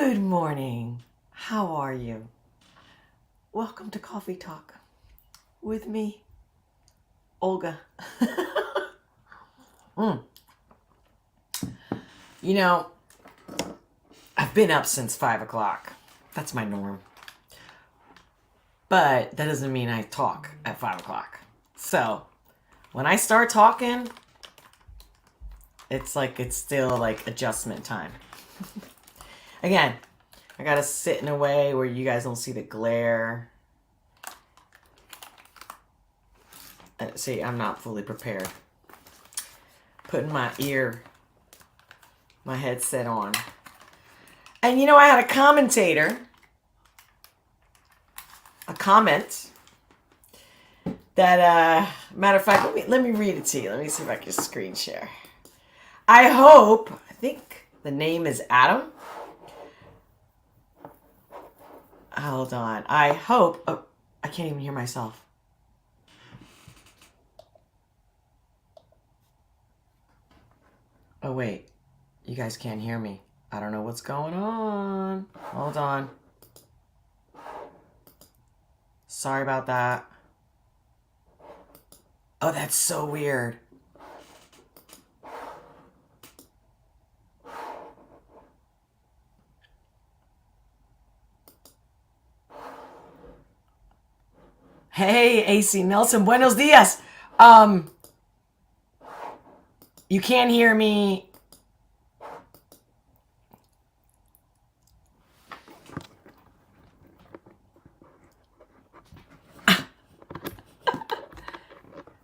Good morning. How are you? Welcome to Coffee Talk with me, Olga. mm. You know, I've been up since 5 o'clock. That's my norm. But that doesn't mean I talk at 5 o'clock. So when I start talking, it's still like adjustment time. Again, I gotta sit in a way where you guys don't see the glare. See, I'm not fully prepared. Putting my headset on. And I had a comment that, matter of fact, let me read it to you. Let me see if I can screen share. I think the name is Adam. Hold on. Oh, I can't even hear myself. Oh, wait. You guys can't hear me. I don't know what's going on. Hold on. Sorry about that. Oh, that's so weird. Hey, AC Nelson. Buenos dias. You can't hear me.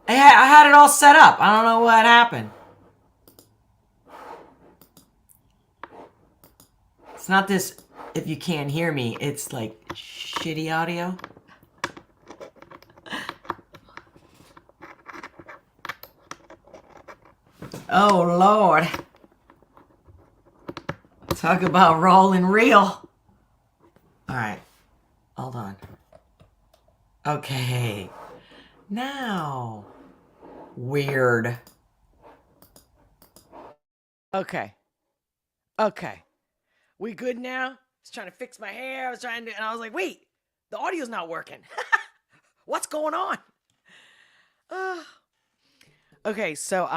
I had it all set up. I don't know what happened. It's not this if you can't hear me. It's like shitty audio. Oh, Lord. Talk about rolling real. All right. Hold on. Okay. Now. Weird. Okay. We good now? I was trying to fix my hair. And I was like, wait, the audio's not working. What's going on? Okay, so,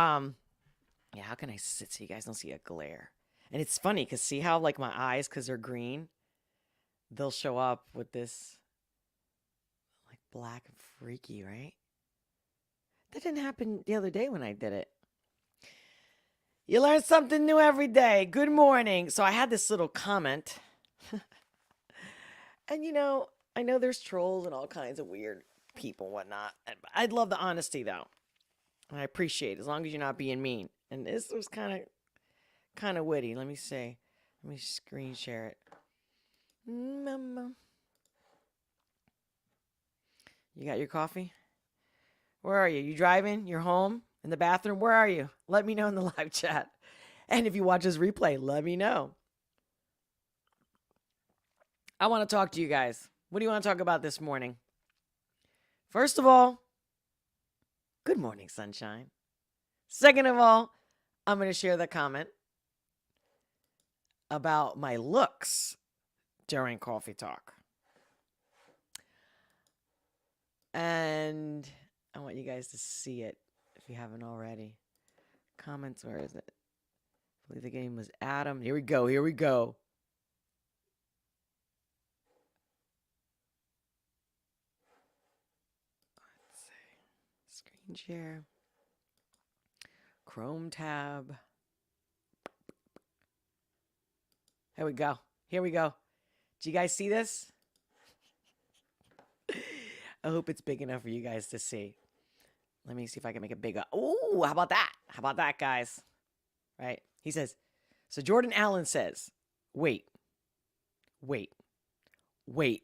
yeah, how can I sit so you guys don't see a glare? And it's funny because see how like my eyes, because they're green, they'll show up with this like black and freaky, right? That didn't happen the other day when I did it. You learn something new every day. Good morning. So I had this little comment. And I know there's trolls and all kinds of weird people and whatnot. I'd love the honesty though. I appreciate it, as long as you're not being mean. And this was kind of witty. Let me see. Let me screen share it. You got your coffee? Where are you? You driving? You're home? In the bathroom? Where are you? Let me know in the live chat. And if you watch this replay, let me know. I want to talk to you guys. What do you want to talk about this morning? First of all, good morning, sunshine. Second of all, I'm going to share the comment about my looks during Coffee Talk. And I want you guys to see it if you haven't already. Comments, where is it? I believe the game was Adam. Here we go. Let's see. Screen share. Chrome tab. Here we go. Do you guys see this? I hope it's big enough for you guys to see. Let me see if I can make it bigger. Ooh, how about that, guys? Right? He says, so Jordan Allen says, wait,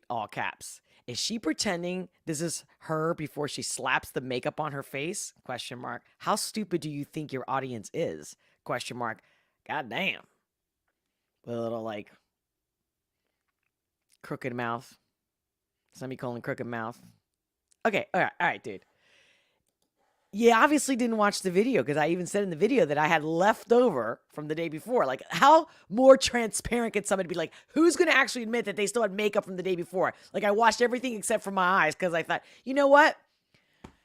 all caps. Is she pretending this is her before she slaps the makeup on her face? Question mark. How stupid do you think your audience is? Question mark. God damn. With a little like crooked mouth. Semicolon crooked mouth. Okay, all right, dude. you obviously didn't watch the video because I even said in the video that I had leftover from the day before. Like, how more transparent can somebody be? Like, who's going to actually admit that they still had makeup from the day before? Like, I washed everything except for my eyes because I thought, you know what?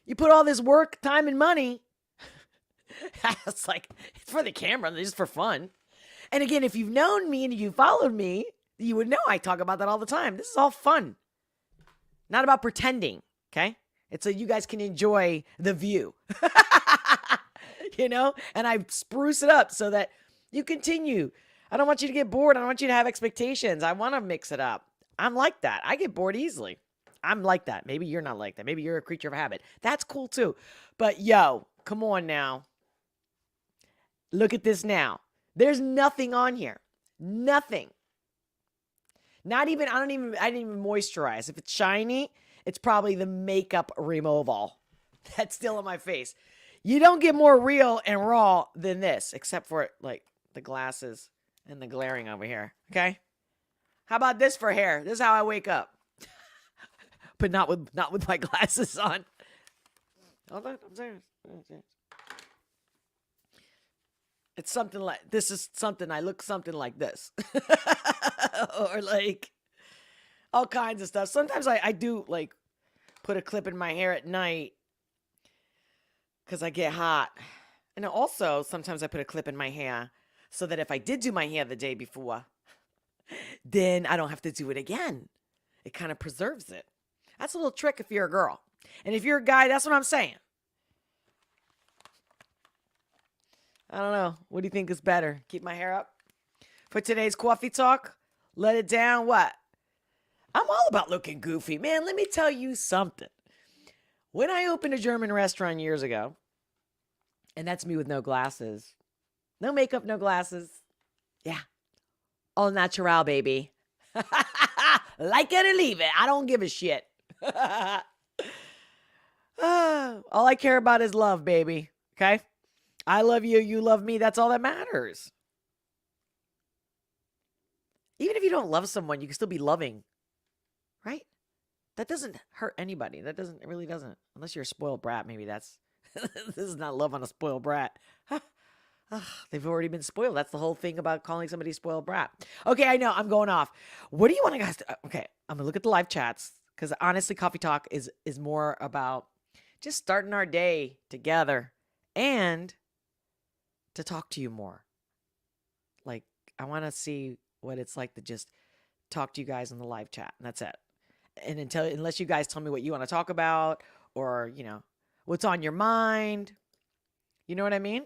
You put all this work, time, and money. It's like, it's for the camera, just for fun. And again, if you've known me and you followed me, you would know I talk about that all the time. This is all fun. Not about pretending, okay? It's so you guys can enjoy the view, you know? And I spruce it up so that you continue. I don't want you to get bored. I don't want you to have expectations. I want to mix it up. I'm like that. I get bored easily. I'm like that. Maybe you're not like that. Maybe you're a creature of habit. That's cool too. But yo, come on now. Look at this now. There's nothing on here. Nothing. I didn't even moisturize. If it's shiny, it's probably the makeup removal that's still on my face. You don't get more real and raw than this, except for like the glasses and the glaring over here. Okay? How about this for hair? This is how I wake up. But not with my glasses on. Hold on, I'm serious. It's something like, this is something, I look something like this. Or like all kinds of stuff. Sometimes I do like put a clip in my hair at night because I get hot. And also sometimes I put a clip in my hair so that if I did do my hair the day before, then I don't have to do it again. It kind of preserves it. That's a little trick if you're a girl. And if you're a guy, that's what I'm saying. I don't know. What do you think is better? Keep my hair up? For today's coffee talk, let it down, what? I'm all about looking goofy. Man, let me tell you something. When I opened a German restaurant years ago, and that's me with no glasses, no makeup, no glasses. Yeah. All natural, baby. Like it or leave it. I don't give a shit. All I care about is love, baby. Okay? I love you. You love me. That's all that matters. Even if you don't love someone, you can still be loving. Right? That doesn't hurt anybody. It really doesn't. Unless you're a spoiled brat. Maybe that's, this is not love on a spoiled brat. They've already been spoiled. That's the whole thing about calling somebody a spoiled brat. Okay, I know. I'm going off. What do you want to guys do? Okay, I'm going to look at the live chats because honestly, Coffee Talk is more about just starting our day together and to talk to you more. Like, I want to see what it's like to just talk to you guys in the live chat. And that's it. And unless you guys tell me what you want to talk about or, you know, what's on your mind. You know what I mean?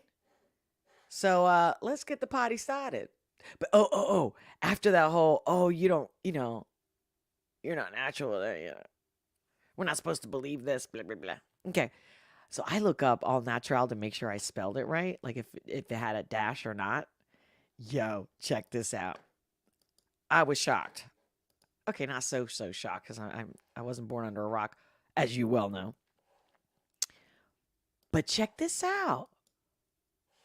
So let's get the party started. But after that whole, you don't, you know, you're not natural. You know, we're not supposed to believe this, blah, blah, blah. Okay. So I look up all natural to make sure I spelled it right. Like if it had a dash or not. Yo, check this out. I was shocked. Okay, not so shocked because I wasn't born under a rock, as you well know. But check this out.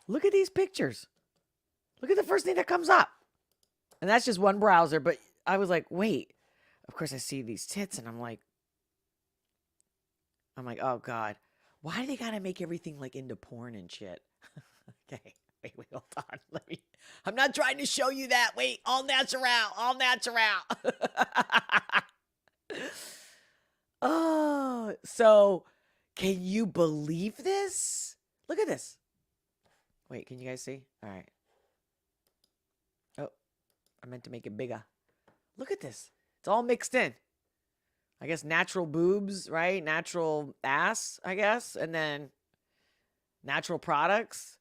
Look at these pictures. Look at the first thing that comes up. And that's just one browser, but I was like, wait. Of course, I see these tits, and I'm like, oh, God. Why do they got to make everything like into porn and shit? Okay. Wait, hold on. I'm not trying to show you that. Wait, all natural. Oh, so can you believe this? Look at this. Wait, can you guys see? All right. Oh, I meant to make it bigger. Look at this. It's all mixed in. I guess natural boobs, right? Natural ass, I guess. And then natural products.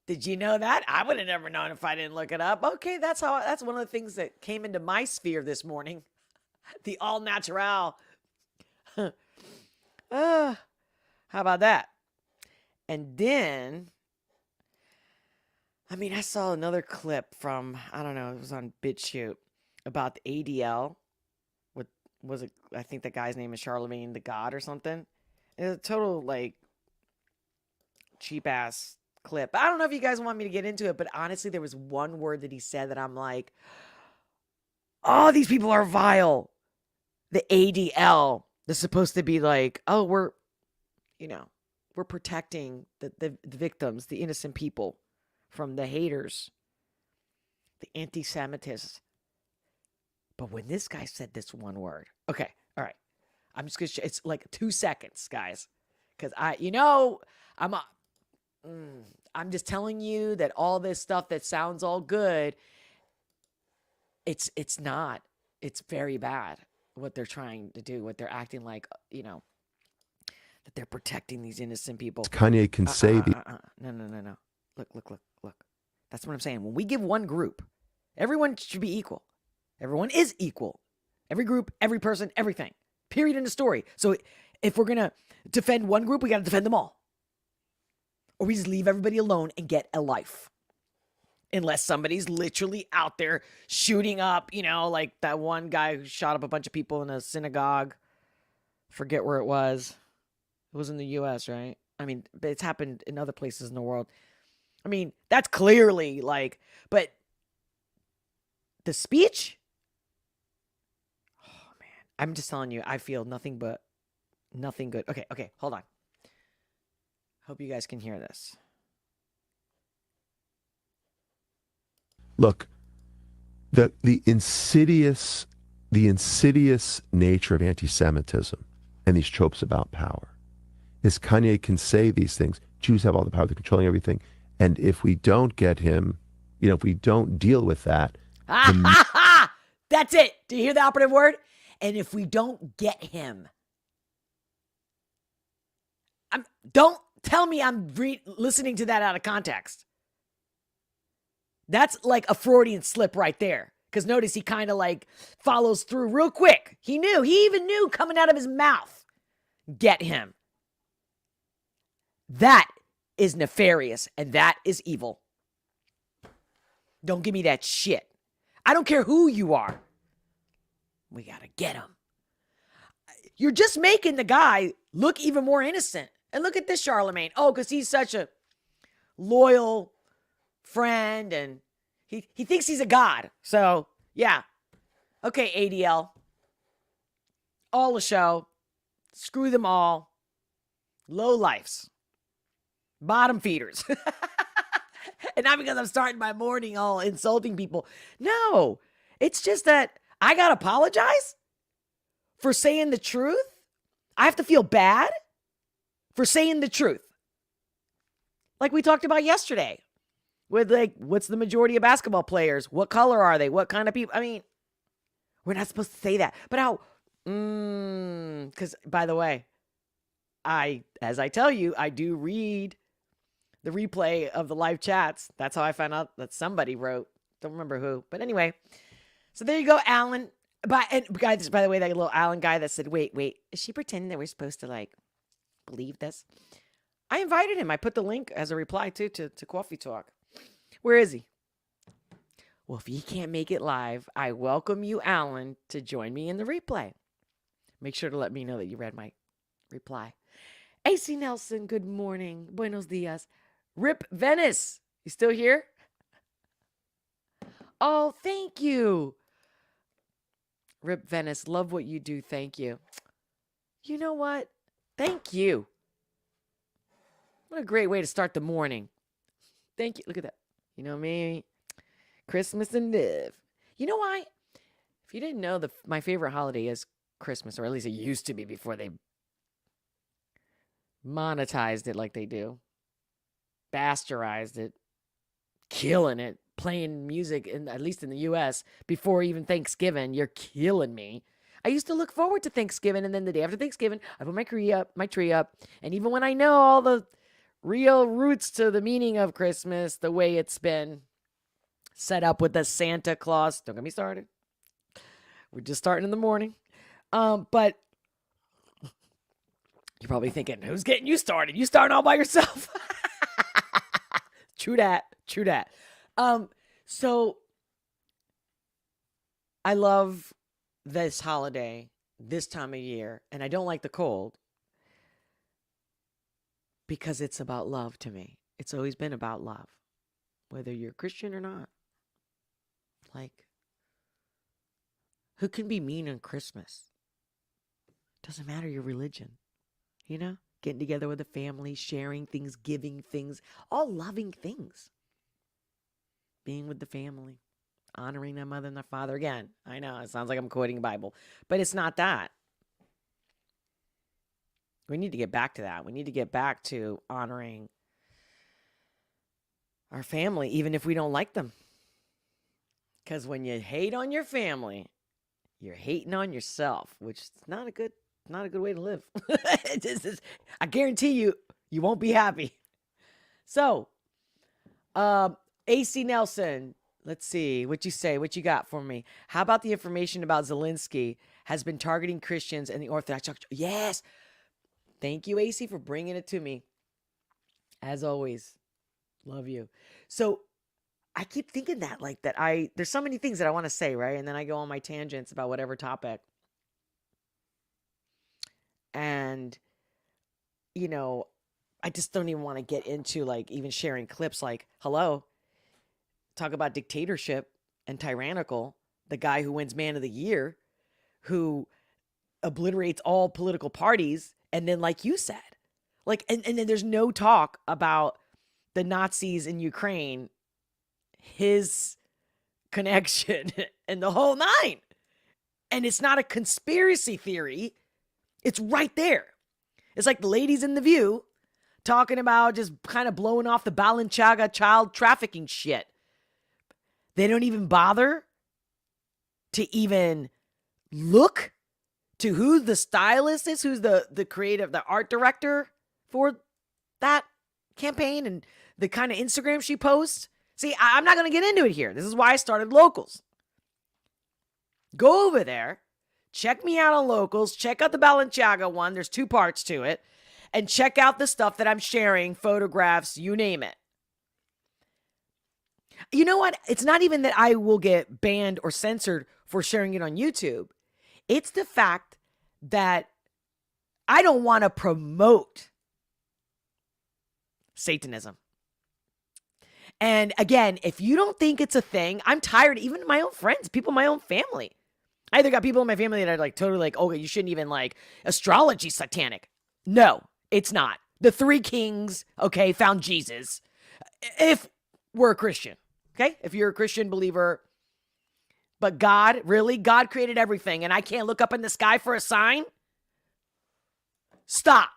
Did you know that? I would have never known if I didn't look it up. Okay, that's one of the things that came into my sphere this morning. The all natural. How about that? And then, I saw another clip from, I don't know, it was on BitChute about the ADL. I think the guy's name is Charlemagne the God or something. It's a total, like, cheap-ass clip. I don't know if you guys want me to get into it, but honestly, there was one word that he said that I'm like, oh, these people are vile. The ADL. They're supposed to be like, oh, we're we're protecting the victims, the innocent people from the haters, the anti-Semitists. But when this guy said this one word, okay, all right, I'm just gonna. It's like 2 seconds, guys, because I'm just telling you that all this stuff that sounds all good, it's not. It's very bad what they're trying to do, what they're acting like, that they're protecting these innocent people. Kanye can say the No. Look. That's what I'm saying. When we give one group, everyone should be equal. Everyone is equal. Every group, every person, everything. Period in the story. So if we're going to defend one group, we got to defend them all. Or we just leave everybody alone and get a life. Unless somebody's literally out there shooting up, like that one guy who shot up a bunch of people in a synagogue. Forget where it was. It was in the U.S., right? I mean, but it's happened in other places in the world. I mean, that's clearly but the speech? Oh, man. I'm just telling you, I feel nothing good. Okay, hold on. Hope you guys can hear this. Look, the insidious nature of anti-Semitism and these tropes about power is Kanye can say these things. Jews have all the power, they're controlling everything. And if we don't get him, if we don't deal with that. That's it. Do you hear the operative word? And if we don't get him. Don't tell me I'm listening to that out of context. That's like a Freudian slip right there. Because notice he kind of follows through real quick. He even knew coming out of his mouth. Get him. That is nefarious and that is evil. Don't give me that shit. I don't care who you are. We got to get him. You're just making the guy look even more innocent. And look at this Charlemagne. Oh, because he's such a loyal friend and he thinks he's a god. So, yeah. Okay, ADL. All a show. Screw them all. Low lifes. Bottom feeders. And not because I'm starting my morning all insulting people. No, it's just that I got to apologize for saying the truth. I have to feel bad for saying the truth. Like we talked about yesterday with what's the majority of basketball players? What color are they? What kind of people? I mean, we're not supposed to say that. But how? Because by the way, as I tell you, I do read the replay of the live chats. That's how I found out that somebody wrote. Don't remember who. But anyway, so there you go, Alan. And guys, by the way, that little Alan guy that said, wait, is she pretending that we're supposed to believe this? I invited him. I put the link as a reply to Coffee Talk. Where is he? Well, if he can't make it live, I welcome you, Alan, to join me in the replay. Make sure to let me know that you read my reply. AC Nelson, good morning. Buenos dias. Rip Venice, you still here? Oh, thank you. Rip Venice, love what you do. Thank you. You know what? Thank you. What a great way to start the morning. Thank you. Look at that. You know me. Christmas and live. You know why? If you didn't know, my favorite holiday is Christmas, or at least it used to be before they monetized it like they do. Bastardized it. Killing it. Playing music, at least in the U.S., before even Thanksgiving. You're killing me. I used to look forward to Thanksgiving, and then the day after Thanksgiving, I put my tree up. And even when I know all the real roots to the meaning of Christmas, the way it's been set up with the Santa Claus, don't get me started. We're just starting in the morning. But you're probably thinking, who's getting you started? You starting all by yourself. True that. So I love this holiday, this time of year, and I don't like the cold because it's about love to me. It's always been about love, whether you're Christian or not. Who can be mean on Christmas? Doesn't matter your religion, getting together with a family, sharing things, giving things, all loving things. Being with the family, honoring their mother and their father. Again, I know it sounds like I'm quoting Bible, but it's not that. We need to get back to that. We need to get back to honoring our family, even if we don't like them. Because when you hate on your family, you're hating on yourself, which is not a good way to live. I guarantee you, you won't be happy. So, AC Nelson, let's see what you say. What you got for me? How about the information about Zelensky has been targeting Christians and the Orthodox Church? Yes. Thank you, AC, for bringing it to me. As always, love you. So I keep thinking that there's so many things that I want to say, right? And then I go on my tangents about whatever topic. And, I just don't even want to get into even sharing clips hello, talk about dictatorship and tyrannical, the guy who wins Man of the Year, who obliterates all political parties. And then, like you said, and then there's no talk about the Nazis in Ukraine, his connection, and the whole nine. And it's not a conspiracy theory. It's right there. It's like the ladies in The View talking about just kind of blowing off the Balenciaga child trafficking shit. They don't even bother to even look to who the stylist is, who's the creative, the art director for that campaign and the kind of Instagram she posts. See, I'm not going to get into it here. This is why I started Locals. Go over there, check me out on Locals, check out the Balenciaga one. There's 2 parts to it. And check out the stuff that I'm sharing, photographs, you name it. You know what? It's not even that I will get banned or censored for sharing it on YouTube. It's the fact that I don't want to promote Satanism. And again, if you don't think it's a thing, I'm tired, even my own friends, people in my own family. I either got people in my family that are totally oh, you shouldn't even astrology satanic. No, it's not. The 3 kings, okay, found Jesus. If we're a Christian, okay? If you're a Christian believer, but God, really? God created everything and I can't look up in the sky for a sign? Stop.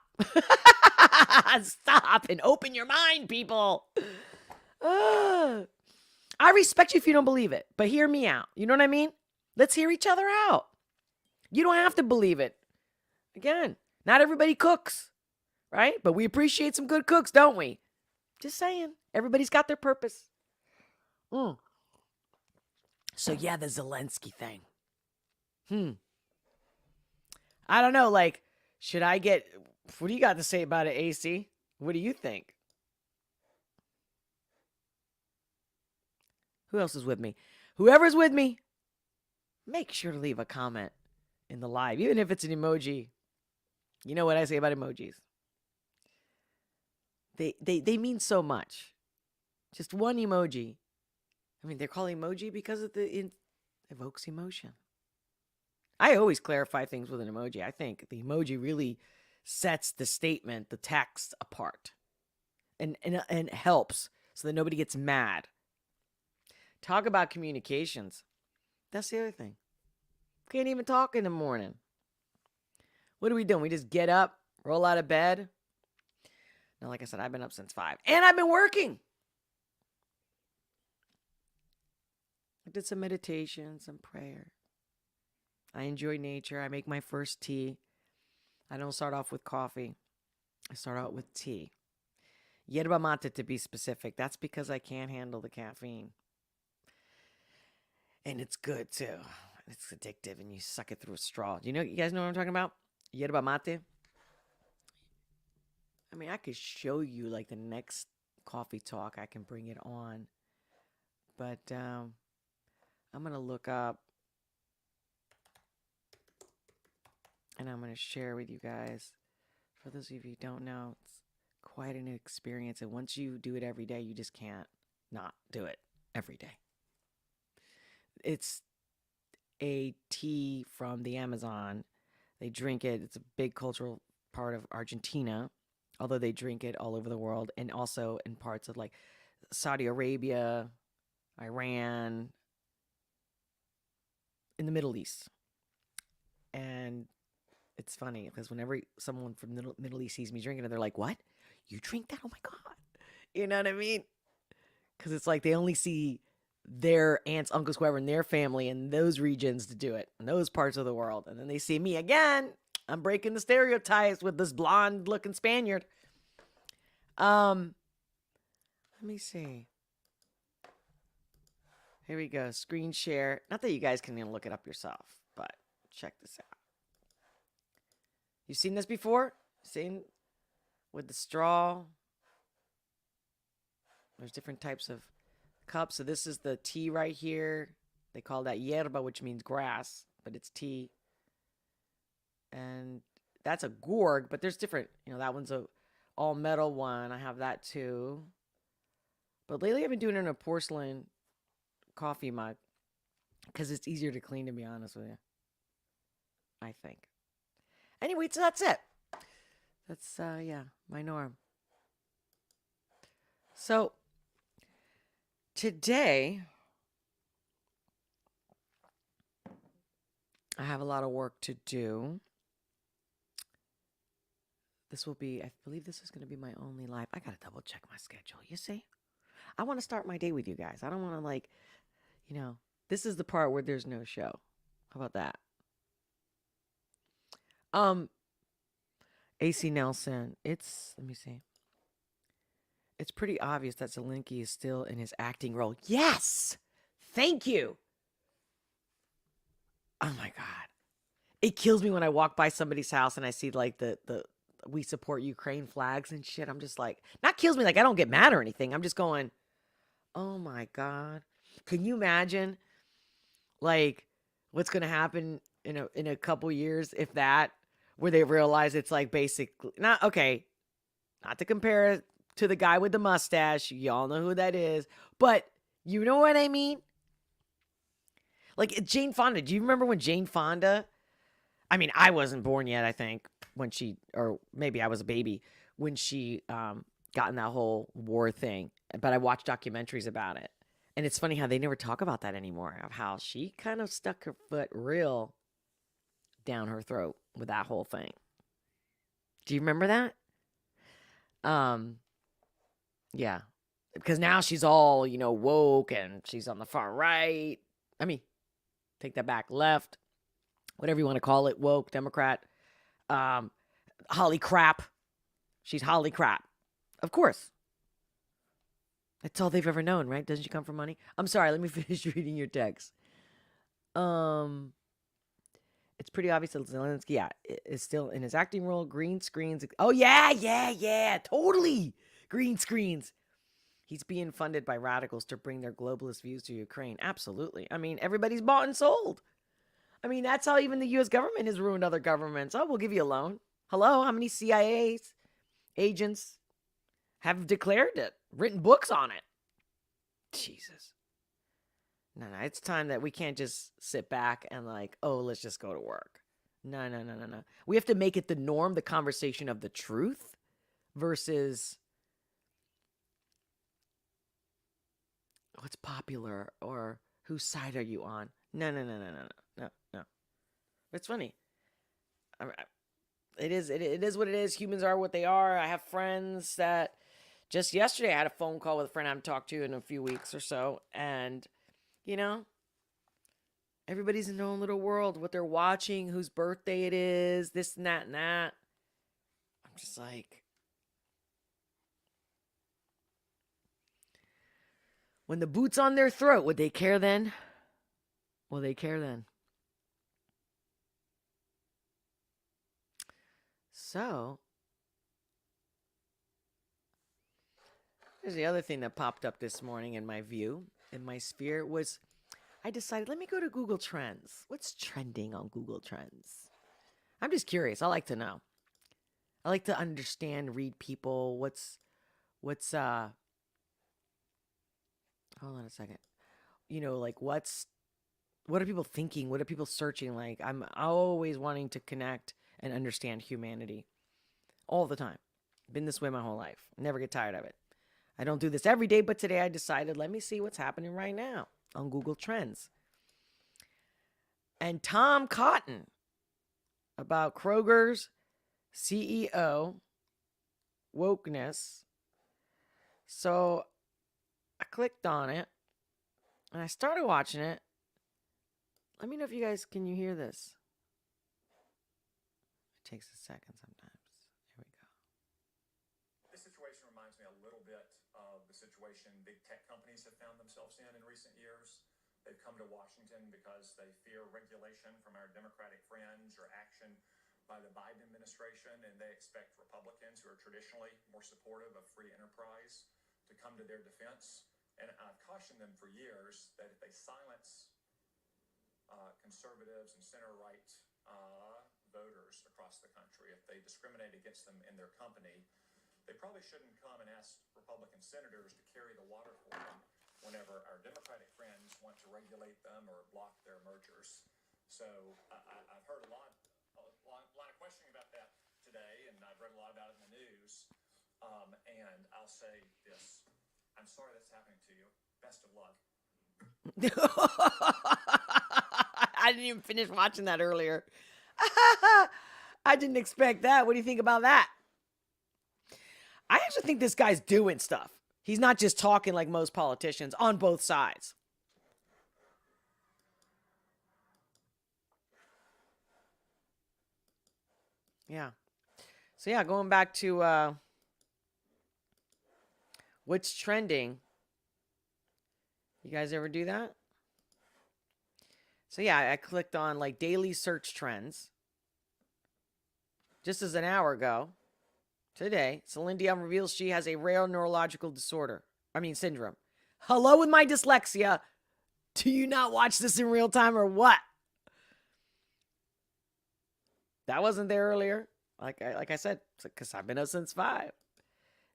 Stop and open your mind, people. I respect you if you don't believe it, but hear me out. You know what I mean? Let's hear each other out. You don't have to believe it. Again, not everybody cooks, right? But we appreciate some good cooks, don't we? Just saying. Everybody's got their purpose. So yeah, the Zelensky thing. I don't know, should I get... What do you got to say about it, AC? What do you think? Who else is with me? Whoever's with me, make sure to leave a comment in the live, even if it's an emoji. You know what I say about emojis. They mean so much. Just one emoji. I mean, they're called emoji because it evokes emotion. I always clarify things with an emoji. I think the emoji really sets the statement, the text apart, and helps so that nobody gets mad. Talk about communications. That's the other thing. Can't even talk in the morning. What are we doing? We just get up, roll out of bed. Now, like I said, I've been up since 5. And I've been working. I did some meditation, some prayer. I enjoy nature. I make my first tea. I don't start off with coffee. I start out with tea. Yerba mate to be specific. That's because I can't handle the caffeine. And it's good too. It's addictive and you suck it through a straw. You guys know what I'm talking about? Yerba mate. I mean, I could show you the next coffee talk. I can bring it on. But I'm going to look up and I'm going to share with you guys. For those of you who don't know, it's quite an experience. And once you do it every day, you just can't not do it every day. It's a tea from the Amazon. They drink it. It's a big cultural part of Argentina. although they drink it all over the world and also in parts of like Saudi Arabia, Iran, in the Middle East. And it's funny because whenever someone from the Middle East sees me drinking it, they're like, "What? You drink that? Oh my God." You know what I mean? Because it's like they only see their aunts, uncles, whoever in their family in those regions to do it, in those parts of the world. And then they see me again. I'm breaking the stereotypes with this blonde looking Spaniard. Um, Let me see. Here we go. Screen share. Not that you guys can even look it up yourself, but check this out. You've seen this before? Seen with the straw? There's different types of cups. So this is the tea right here. They call that yerba, which means grass, but it's tea. And that's a gourd, but there's different. That one's a all metal one. I have that too. But lately I've been doing it in a porcelain coffee mug because it's easier to clean, to be honest with you. I think. Anyway, so that's it. That's, my norm. So, today, I have a lot of work to do. I believe this is going to be my only live. I got to double check my schedule, you see? I want to start my day with you guys. I don't want to this is the part where there's no show. How about that? AC Nelson, let me see. It's pretty obvious that Zelensky is still in his acting role. Yes! Thank you! Oh my God. It kills me when I walk by somebody's house and I see like the we support Ukraine flags and shit. I'm just like, not kills me, like I don't get mad or anything. I'm just going, oh my God. Can you imagine like what's going to happen in a couple years, if that, where they realize it's like basically not to compare it to the guy with the mustache. Y'all know who that is, but you know what I mean? Like Jane Fonda. Do you remember when Jane Fonda, I mean, I wasn't born yet, I think, or maybe I was a baby when she got in that whole war thing, but I watched documentaries about it. And it's funny how they never talk about that anymore, of how she kind of stuck her foot real down her throat with that whole thing. Do you remember that? Yeah. Because now she's all, woke and she's on the far right. I mean, take that back, left, whatever you want to call it, woke, Democrat. Holly crap. She's Holly crap. Of course. That's all they've ever known, right? Doesn't she come from money? I'm sorry, let me finish reading your text. It's pretty obvious that Zelensky, is still in his acting role. Green screens. Oh, yeah. Totally. Green screens. He's being funded by radicals to bring their globalist views to Ukraine. Absolutely. I mean, everybody's bought and sold. I mean, that's how even the U.S. government has ruined other governments. Oh, we'll give you a loan. Hello? How many CIA agents have declared it, written books on it? Jesus. No, it's time that we can't just sit back and let's just go to work. No. We have to make it the norm, the conversation of the truth versus what's popular or whose side are you on. No. It's funny. It is what it is. Humans are what they are. I have friends that just yesterday I had a phone call with a friend I haven't talked to in a few weeks or so. And, everybody's in their own little world, what they're watching, whose birthday it is, this and that and that. I'm just like, when the boot's on their throat, would they care then? Will they care then? So, here's the other thing that popped up this morning in my view, in my sphere, was I decided, let me go to Google Trends. What's trending on Google Trends? I'm just curious. I like to know. I like to understand, read people. What's hold on a second. What are people thinking? What are people searching? Like, I'm always wanting to connect and understand humanity all the time. Been this way my whole life. Never get tired of it. I don't do this every day, but today I decided, let me see what's happening right now on Google Trends. And Tom Cotton about Kroger's CEO, Wokeness. So I clicked on it and I started watching it. Let me know if you guys, can you hear this? It takes a second sometimes. Here we go. This situation reminds me a little bit of the situation big tech companies have found themselves in recent years. They've come to Washington because they fear regulation from our Democratic friends or action by the Biden administration, and they expect Republicans, who are traditionally more supportive of free enterprise, to come to their defense. And I've cautioned them for years that if they silence conservatives and center-right voters across the country, if they discriminate against them in their company, they probably shouldn't come and ask Republican senators to carry the water for them whenever our Democratic friends want to regulate them or block their mergers. So I've heard a lot of questioning about that today, and I've read a lot about it in the news. And I'll say this: I'm sorry that's happening to you. Best of luck. I didn't even finish watching that earlier. I didn't expect that. What do you think about that? I actually think this guy's doing stuff. He's not just talking like most politicians on both sides. Yeah. So yeah, going back to what's trending. You guys ever do that? So yeah, I clicked on like daily search trends. Just as an hour ago, today, Celine Dion reveals she has a rare neurological syndrome. Hello with my dyslexia. Do you not watch this in real time or what? That wasn't there earlier. Like I said, because I've been up since 5.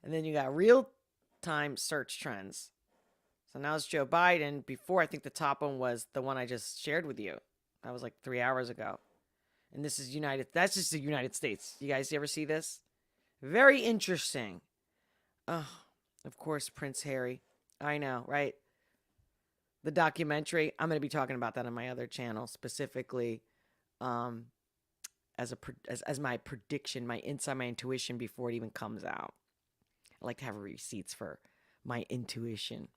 And then you got real-time search trends. So now it's Joe Biden. Before, I think the top one was the one I just shared with you. That was like 3 hours ago. And this is that's just the United States. You guys ever see this? Very interesting. Oh, of course, Prince Harry. I know, right? The documentary. I'm going to be talking about that on my other channel, specifically as my prediction, my intuition before it even comes out. I like to have receipts for my intuition.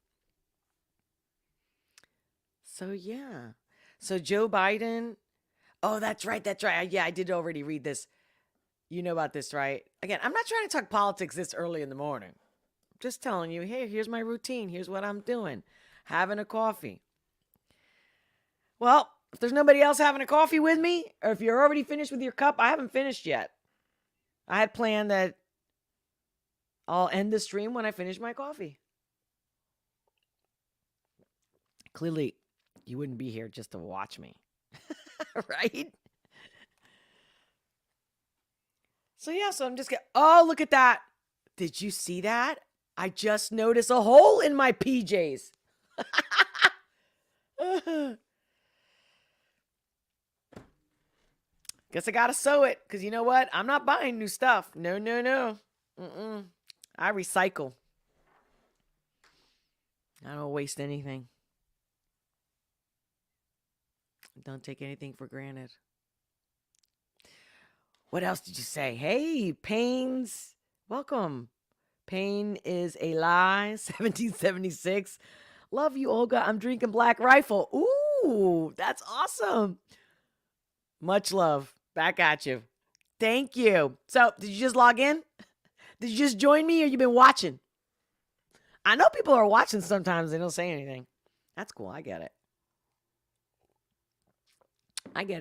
So, yeah. So, Joe Biden. Oh, that's right. Yeah, I did already read this. You know about this, right? Again, I'm not trying to talk politics this early in the morning. I'm just telling you, hey, here's my routine. Here's what I'm doing. Having a coffee. Well, if there's nobody else having a coffee with me, or if you're already finished with your cup, I haven't finished yet. I had planned that I'll end the stream when I finish my coffee. Clearly, you wouldn't be here just to watch me. Right? So yeah, so I'm just oh, look at that. Did you see that? I just noticed a hole in my PJs. Guess I gotta sew it, because you know what? I'm not buying new stuff. No. I recycle. I don't waste anything. Don't take anything for granted. What else did you say? Hey, Payne's. Welcome. Pain is a lie. 1776. Love you, Olga. I'm drinking Black Rifle. Ooh, that's awesome. Much love. Back at you. Thank you. So, did you just log in? Did you just join me or you been watching? I know people are watching sometimes. They don't say anything. That's cool. I get it.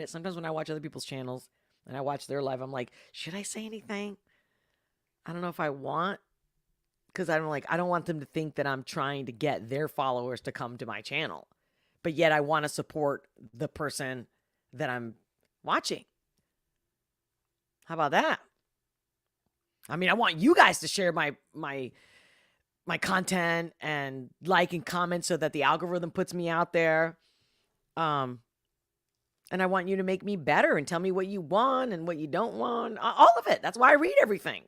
Sometimes when I watch other people's channels and I watch their live, I'm like, should I say anything? I don't know if I want, because I don't want them to think that I'm trying to get their followers to come to my channel. But yet I want to support the person that I'm watching. How about that? I mean, I want you guys to share my content and like and comment so that the algorithm puts me out there. And I want you to make me better and tell me what you want and what you don't want. All of it. That's why I read everything.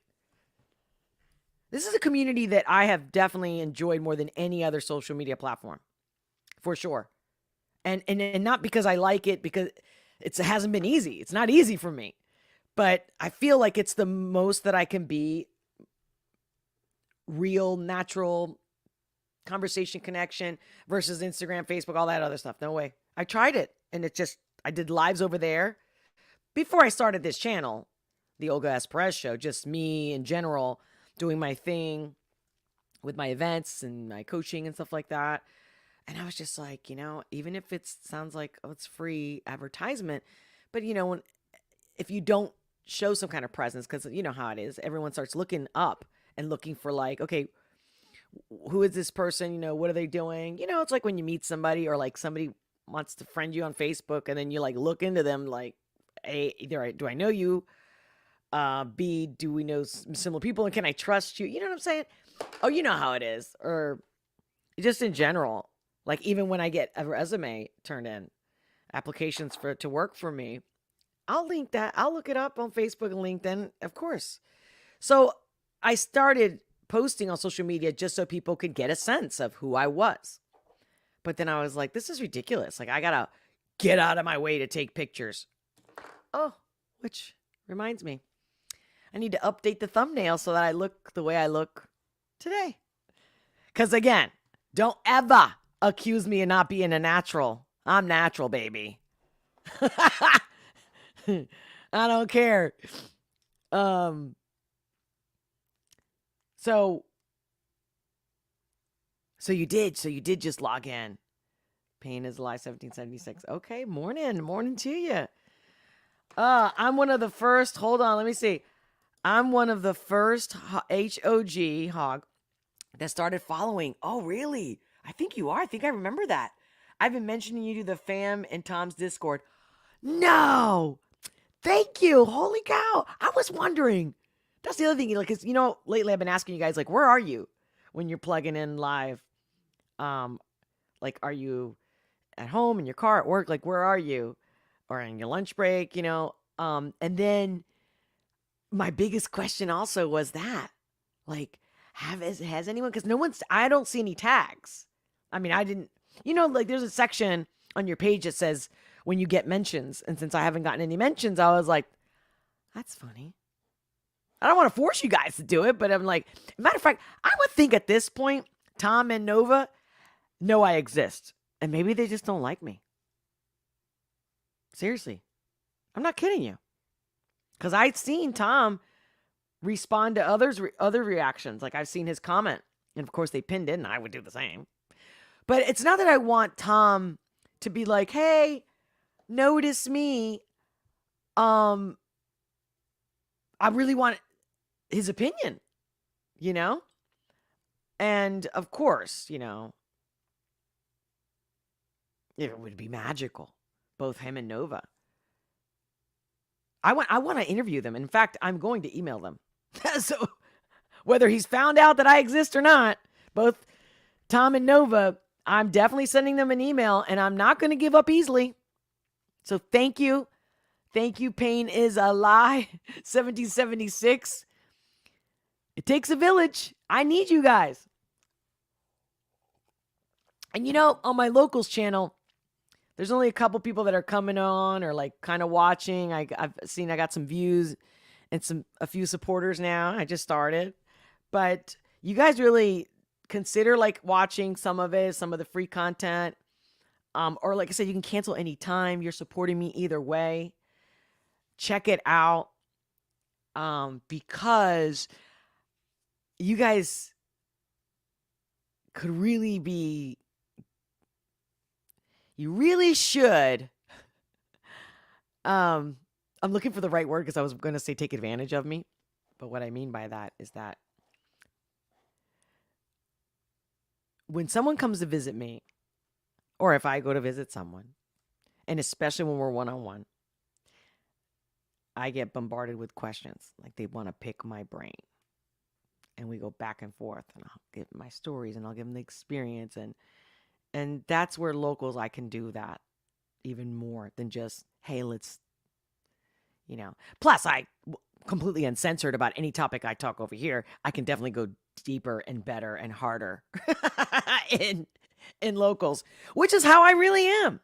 This is a community that I have definitely enjoyed more than any other social media platform, for sure. And not because I like it, because it hasn't been easy. It's not easy for me. But I feel like it's the most that I can be real, natural conversation, connection versus Instagram, Facebook, all that other stuff. No way. I tried it, and I did lives over there. Before I started this channel, the Olga S. Pérez show, just me in general, doing my thing with my events and my coaching and stuff like that. And I was just like, even if it sounds like, oh, it's free advertisement, but if you don't show some kind of presence, because you know how it is, everyone starts looking up and looking for like, okay, who is this person? What are they doing? It's like when you meet somebody or like somebody wants to friend you on Facebook and then you like look into them like, A, either do I know you? B, do we know similar people and can I trust you? You know what I'm saying? Oh, you know how it is. Or just in general, like even when I get a resume turned in, applications to work for me, I'll link that. I'll look it up on Facebook and LinkedIn, of course. So I started posting on social media just so people could get a sense of who I was. But then I was like, this is ridiculous. Like I gotta get out of my way to take pictures. Oh, which reminds me, I need to update the thumbnail so that I look the way I look today. Because again, don't ever accuse me of not being a natural. I'm natural, baby. I don't care. So you did just log in. Pain is alive 1776. Okay, morning to you. I'm one of the first, hold on, let me see. I'm one of the first HOG hog that started following. Oh, really? I think you are. I think I remember that. I've been mentioning you to the fam in Tom's Discord. No! Thank you. Holy cow. I was wondering. That's the other thing. Like, cause lately I've been asking you guys, like, where are you when you're plugging in live? Like, are you at home, in your car, at work? Like, where are you? Or in your lunch break, And then my biggest question also was that, like, has anyone, because I don't see any tags. I mean, I didn't, like there's a section on your page that says when you get mentions. And since I haven't gotten any mentions, I was like, that's funny. I don't want to force you guys to do it, but I'm like, matter of fact, I would think at this point, Tom and Nova know I exist. And maybe they just don't like me. Seriously. I'm not kidding you. Because I'd seen Tom respond to other reactions. Like I've seen his comment. And of course they pinned it and I would do the same. But it's not that I want Tom to be like, hey, notice me. I really want his opinion, And of course, it would be magical. Both him and Nova. I want to interview them. In fact, I'm going to email them. So whether he's found out that I exist or not, both Tom and Nova, I'm definitely sending them an email and I'm not going to give up easily. So thank you. Thank you. Pain is a lie. 1776. It takes a village. I need you guys. And on my locals channel, there's only a couple people that are coming on or like kind of watching. I've seen I got some views and a few supporters now. I just started. But you guys really consider like watching some of the free content. Or like I said, you can cancel anytime. You're supporting me either way. Check it out. Because you guys could really be, you really should. I'm looking for the right word because I was going to say take advantage of me. But what I mean by that is that when someone comes to visit me, or if I go to visit someone, and especially when we're one-on-one, I get bombarded with questions. Like they want to pick my brain. And we go back and forth. And I'll give my stories and I'll give them the experience. And that's where locals, I can do that even more than just, hey, let's, Plus, I completely uncensored about any topic I talk over here. I can definitely go deeper and better and harder in locals, which is how I really am.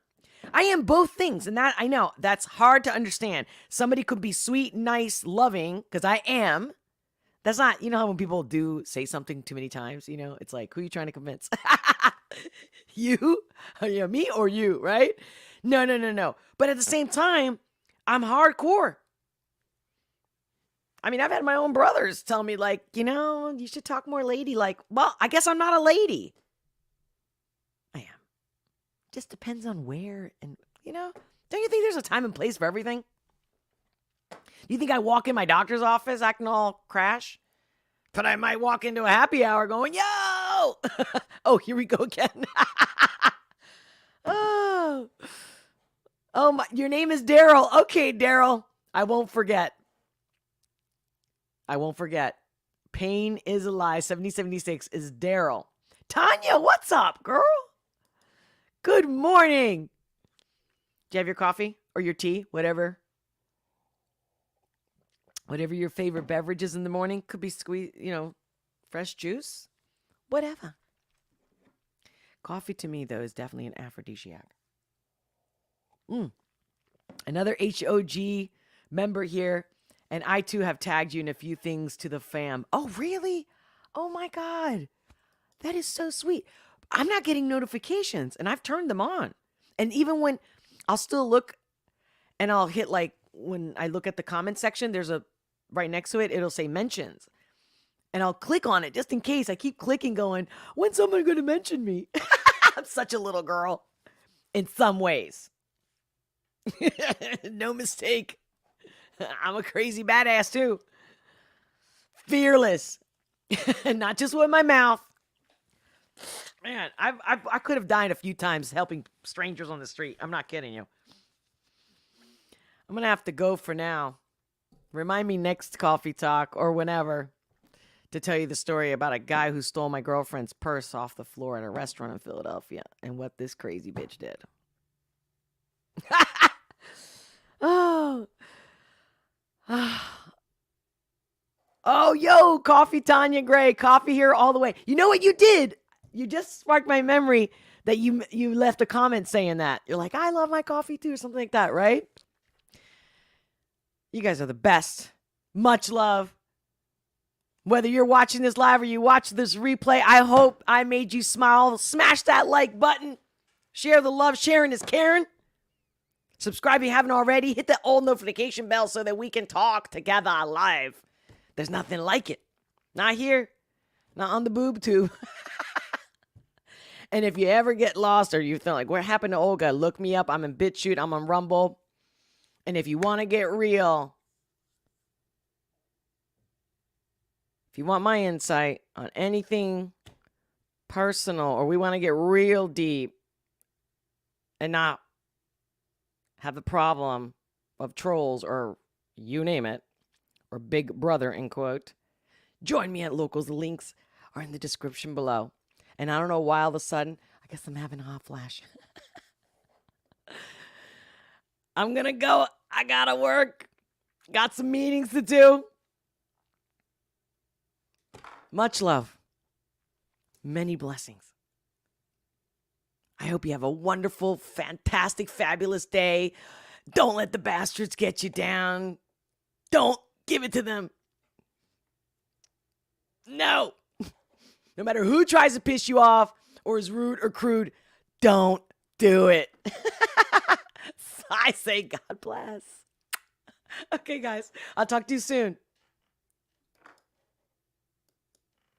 I am both things, and that I know that's hard to understand. Somebody could be sweet, nice, loving, because I am. That's not, how when people do say something too many times, it's like, who are you trying to convince? You? Me or you, right? No. But at the same time, I'm hardcore. I mean, I've had my own brothers tell me, like, you should talk more ladylike. Well, I guess I'm not a lady. I am. Just depends on where and, don't you think there's a time and place for everything? Do you think I walk in my doctor's office acting all crash? But I might walk into a happy hour going, yo! Oh, here we go again. Oh, your name is Daryl. Okay, Daryl. I won't forget. Pain is a lie. 7076 is Daryl. Tanya, what's up, girl? Good morning. Do you have your coffee or your tea? Whatever your favorite beverage is in the morning. Could be fresh juice. Whatever. Coffee to me, though, is definitely an aphrodisiac. Another HOG member here. And I, too, have tagged you in a few things to the fam. Oh, really? Oh, my God. That is so sweet. I'm not getting notifications, and I've turned them on. And even when I'll still look, and I'll hit, like, when I look at the comment section, there's right next to it, it'll say mentions. And I'll click on it just in case. I keep clicking going, when's someone going to mention me? I'm such a little girl in some ways. No mistake. I'm a crazy badass too. Fearless. Not just with my mouth. Man, I could have died a few times helping strangers on the street. I'm not kidding you. I'm going to have to go for now. Remind me next coffee talk or whenever to tell you the story about a guy who stole my girlfriend's purse off the floor at a restaurant in Philadelphia and what this crazy bitch did. Oh, yo, coffee, Tanya Gray. Coffee here all the way. You know what you did? You just sparked my memory that you left a comment saying that. You're like, I love my coffee too, or something like that, right? You guys are the best. Much love. Whether you're watching this live or you watch this replay, I hope I made you smile. Smash that like button. Share the love. Sharing is caring. Subscribe if you haven't already. Hit the old notification bell so that we can talk together live. There's nothing like it. Not here. Not on the boob tube. And if you ever get lost or you feel like, what happened to Olga? Look me up. I'm in BitChute. I'm on Rumble. And if you want to get real, if you want my insight on anything personal, or we want to get real deep and not have the problem of trolls or you name it, or Big Brother in quote, join me at Locals. The links are in the description below. And I don't know why all of a sudden, I guess I'm having a hot flash. I'm going to go. I got to work. Got some meetings to do. Much love. Many blessings. I hope you have a wonderful, fantastic, fabulous day. Don't let the bastards get you down. Don't give it to them. No. No matter who tries to piss you off or is rude or crude, don't do it. I say God bless. Okay, guys. I'll talk to you soon.